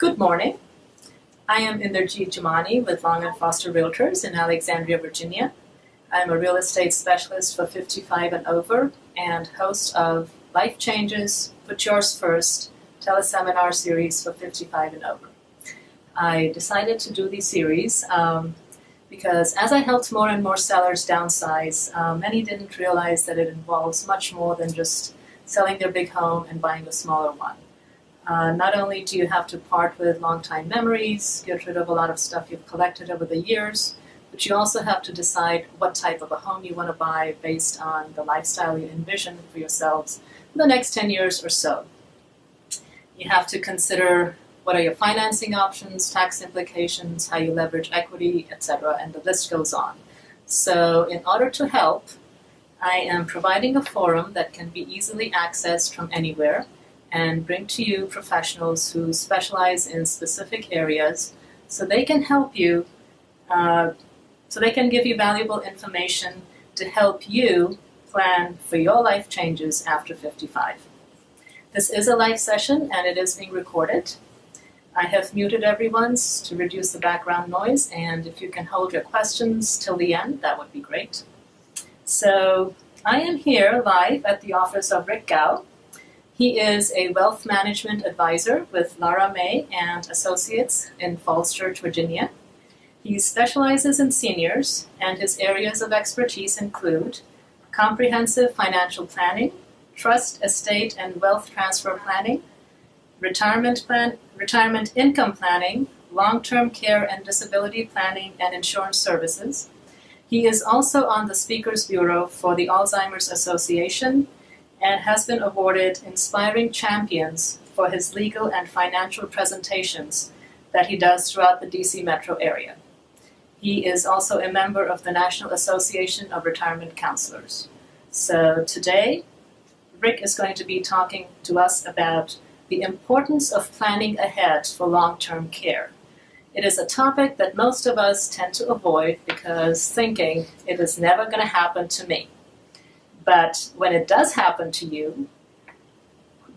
Good morning. I am Inderjeet Jumani with Long & Foster Realtors in Alexandria, Virginia. I'm a real estate specialist for 55 and over and host of Life Changes, Put Yours First, Tele-Seminar series for 55 and over. I decided to do these series because as I helped more and more sellers downsize, many didn't realize that it involves much more than just selling their big home and buying a smaller one. Not only do you have to part with long-time memories, get rid of a lot of stuff you've collected over the years, but you also have to decide what type of a home you want to buy based on the lifestyle you envision for yourselves for the next 10 years or so. You have to consider what are your financing options, tax implications, how you leverage equity, etc., and the list goes on. So in order to help, I am providing a forum that can be easily accessed from anywhere and bring to you professionals who specialize in specific areas so they can help you, so they can give you valuable information to help you plan for your life changes after 55. This is a live session and it is being recorded. I have muted everyone's to reduce the background noise, and if you can hold your questions till the end, that would be great. So I am here live at the office of Rick Gow. He is a wealth management advisor with Lara and Associates in Falls Church, Virginia. He specializes in seniors, and his areas of expertise include comprehensive financial planning, trust, estate, and wealth transfer planning, retirement income planning, long-term care and disability planning, and insurance services. He is also on the Speakers Bureau for the Alzheimer's Association and has been awarded Inspiring Champions for his legal and financial presentations that he does throughout the DC metro area. He is also a member of the National Association of Retirement Counselors. So today, Rick is going to be talking to us about the importance of planning ahead for long-term care. It is a topic that most of us tend to avoid because thinking it is never going to happen to me. But when it does happen to you,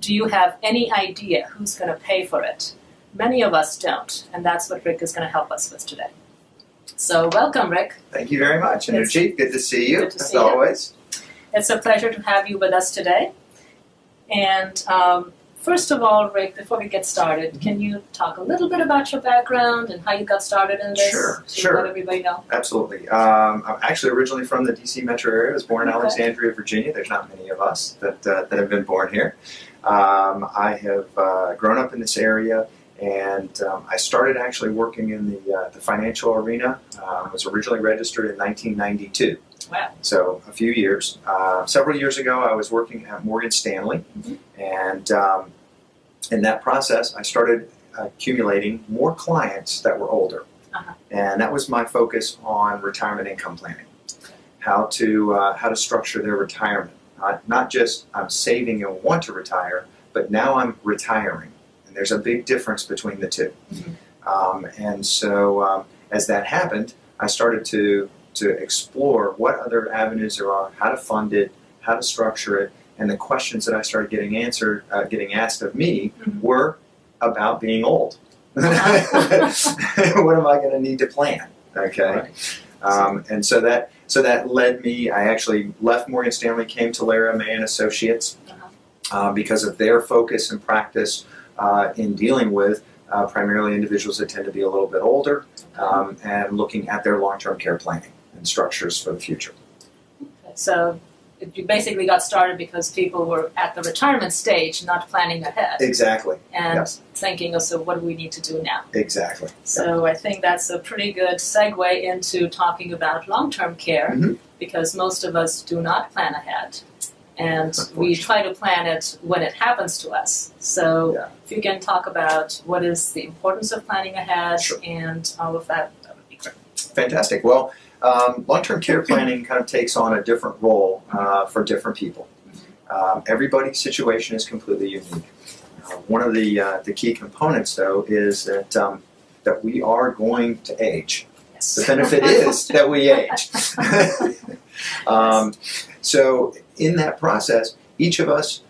do you have any idea who's going to pay for it? Many of us don't, and that's what Rick is going to help us with today. So welcome, Rick. Thank you very much, Inderjeet. Good to see you, as always. It's a pleasure to have you with us today. And first of all, Rick, before we get started, can you talk a little bit about your background and how you got started in this? Sure. Let everybody know. Absolutely. I'm actually originally from the DC metro area. I was born in Alexandria, Virginia. There's not many of us that have been born here. I have grown up in this area, and I started actually working in the financial arena. I was originally registered in 1992. Wow. So a few years. Several years ago, I was working at Morgan Stanley, and in that process, I started accumulating more clients that were older. And that was my focus on retirement income planning, how to structure their retirement. Not just I'm saving and want to retire, but now I'm retiring. And there's a big difference between the two. And so as that happened, I started to explore what other avenues there are, how to fund it, how to structure it, and the questions that I started getting asked of me were about being old. What am I going to need to plan? Okay, and so that led me. I actually left Morgan Stanley, came to Lara and Associates because of their focus and practice in dealing with primarily individuals that tend to be a little bit older and looking at their long-term care planning and structures for the future. So you basically got started because people were at the retirement stage, not planning ahead. Exactly. And thinking, oh, so what do we need to do now? Exactly. So I think that's a pretty good segue into talking about long-term care, because most of us do not plan ahead. And we try to plan it when it happens to us. So if you can talk about what is the importance of planning ahead and all of that, that would be great. Fantastic. Well, long-term care planning kind of takes on a different role for different people. Everybody's situation is completely unique. One of the key components, though, is that we are going to age. Yes. The benefit is that we age. So in that process, each of us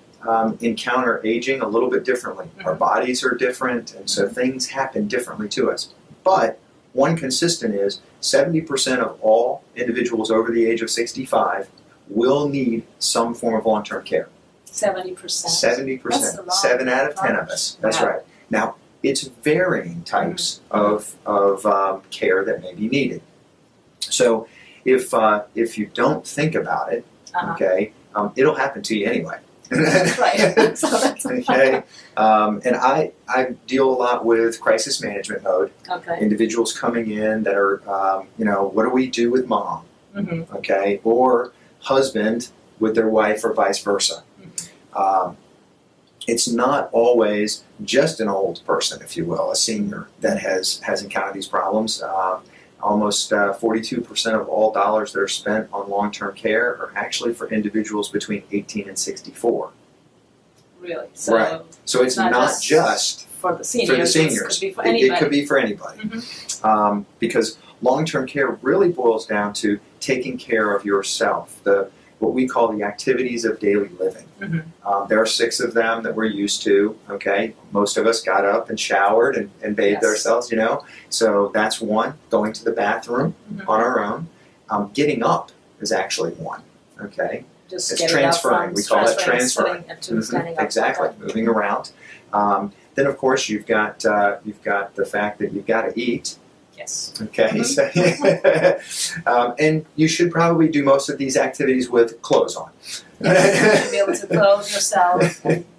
encounter aging a little bit differently. Our bodies are different, and so things happen differently to us. But one consistent is 70% of all individuals over the age of 65 will need some form of long-term care. 70%? 70%. 7 out of 10 of us. That's right. Now, it's varying types of care that may be needed. So if you don't think about it, okay, it'll happen to you anyway. That's right. So that's okay. And I deal a lot with crisis management mode. Okay. Individuals coming in that are, what do we do with mom? Okay. Or husband with their wife or vice versa. It's not always just an old person, if you will, a senior that has encountered these problems. Almost 42% of all dollars that are spent on long-term care are actually for individuals between 18 and 64. Really? So right. So it's not just for the seniors. It could be for anybody. It could be for anybody. Because long-term care really boils down to taking care of yourself, what we call the activities of daily living. There are 6 of them that we're used to, okay? Most of us got up and showered and bathed ourselves, So that's one. Going to the bathroom on our own. Getting up is actually one, okay? Just it's transferring. We call that transferring. Standing up. Exactly, moving around. Then, of course, you've got the fact that you've got to eat. Yes. Okay. And you should probably do most of these activities with clothes on. Yes, to be able to clothe yourself.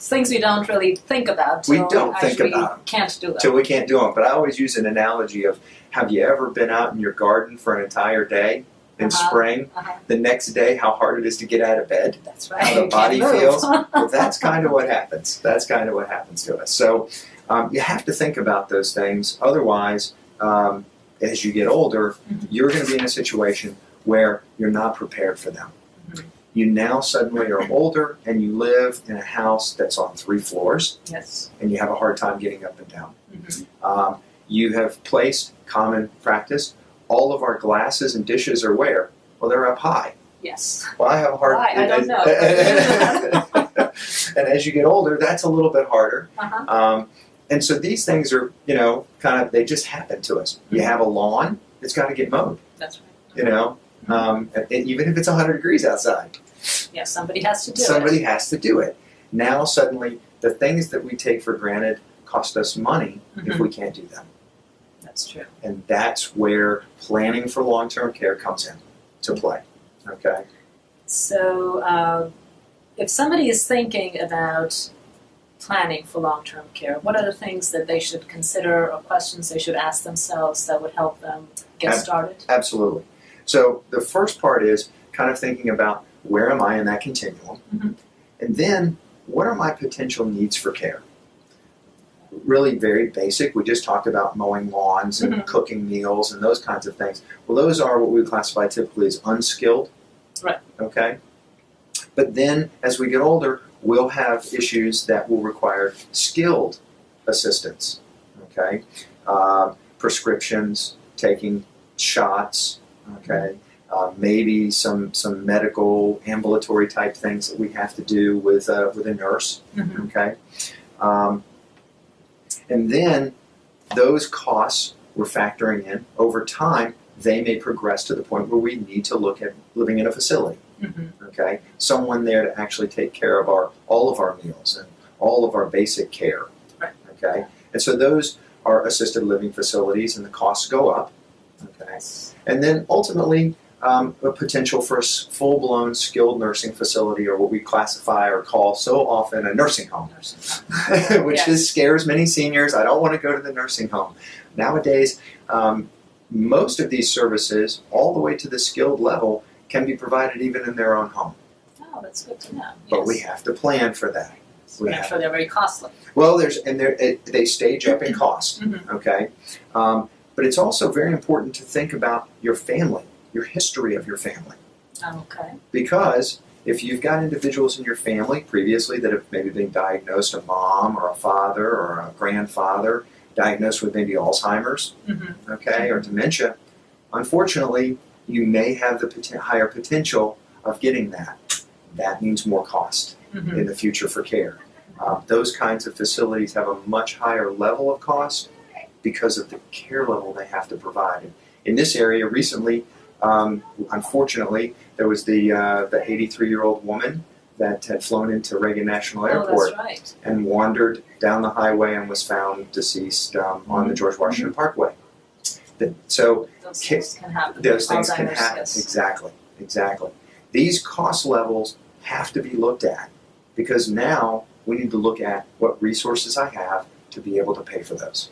Things we don't really think about. We don't think about them. Can't do them. Till we can't do them. But I always use an analogy of, have you ever been out in your garden for an entire day in spring? The next day, how hard it is to get out of bed. That's right. How the body feels. Well, that's kind of what happens. That's kind of what happens to us. So you have to think about those things. Otherwise, as you get older, you're going to be in a situation where you're not prepared for them. You now suddenly are older and you live in a house that's on 3 floors. Yes. And you have a hard time getting up and down. You have placed, common practice, all of our glasses and dishes are where? Well, they're up high. Yes. Well, I have a hard Why? I don't know. And as you get older, that's a little bit harder. And so these things are, they just happen to us. You have a lawn, it's got to get mowed. That's right. Even if it's 100 degrees outside. Yeah, somebody has to do it. Somebody has to do it. Now suddenly, the things that we take for granted cost us money if we can't do them. That's true. And that's where planning for long-term care comes in to play. Okay. So if somebody is thinking about planning for long-term care, what are the things that they should consider or questions they should ask themselves that would help them get started? Absolutely. So the first part is kind of thinking about, where am I in that continuum? And then, what are my potential needs for care? Really very basic. We just talked about mowing lawns and cooking meals and those kinds of things. Well, those are what we would classify typically as unskilled. Right. Okay? But then, as we get older, we'll have issues that will require skilled assistance. Okay? Prescriptions, taking shots, okay? Maybe some medical ambulatory type things that we have to do with a nurse, okay? And then those costs we're factoring in. Over time, they may progress to the point where we need to look at living in a facility, okay? Someone there to actually take care of all of our meals and all of our basic care, okay? And so those are assisted living facilities, and the costs go up, okay? And then ultimately, a potential for a full-blown skilled nursing facility, or what we classify or call so often a nursing home, which scares many seniors. I don't want to go to the nursing home. Nowadays, most of these services, all the way to the skilled level, can be provided even in their own home. Oh, that's good to know. But we have to plan for that. I'm sure they're very costly. Well, they stage up in cost, okay? But it's also very important to think about your family, your history of your family. Okay. Because if you've got individuals in your family previously that have maybe been diagnosed, a mom or a father or a grandfather, diagnosed with maybe Alzheimer's, okay, or dementia, unfortunately, you may have the higher potential of getting that. that means more cost in the future for care. Those kinds of facilities have a much higher level of cost because of the care level they have to provide. In this area recently, unfortunately, there was the 83-year-old woman that had flown into Reagan National Airport and wandered down the highway and was found deceased on the George Washington Parkway. So those things can happen. Those things can Alzheimer's, happen. yes. Exactly. These cost levels have to be looked at because now we need to look at what resources I have to be able to pay for those.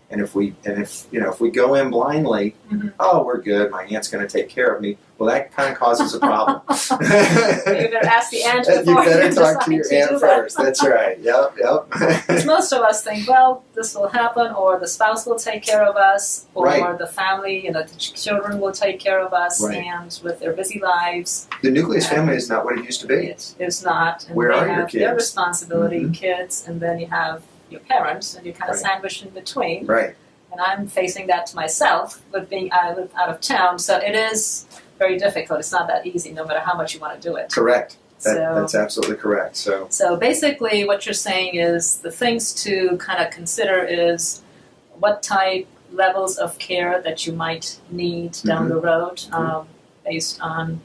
And if we go in blindly, oh, we're good, my aunt's going to take care of me. Well, that kind of causes a problem. You better ask the aunt before you better talk decide to your to aunt do first. that. That's right. Yep. Because most of us think, well, this will happen, or the spouse will take care of us, or the family, the children will take care of us, and with their busy lives. The nucleus family is not what it used to be. It's not. And Where they are your have kids? their responsibility, kids, and then you have your parents, and you're kind of sandwiched in between. Right. And I'm facing that to myself with being out of town, so it is very difficult. It's not that easy, no matter how much you want to do it. Correct. That's absolutely correct. So basically, what you're saying is the things to kind of consider is what type levels of care that you might need down the road, based on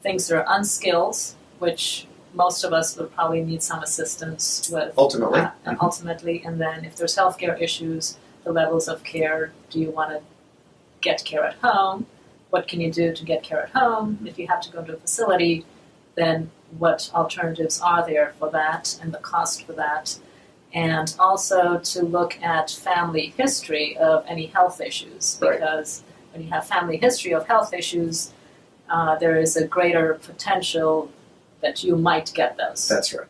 things that are unskilled, which most of us would probably need some assistance with. Ultimately, and then if there's healthcare issues, the levels of care. Do you want to get care at home? What can you do to get care at home? If you have to go to a facility, then what alternatives are there for that and the cost for that? And also to look at family history of any health issues, because when you have family history of health issues, there is a greater potential that you might get those. That's right.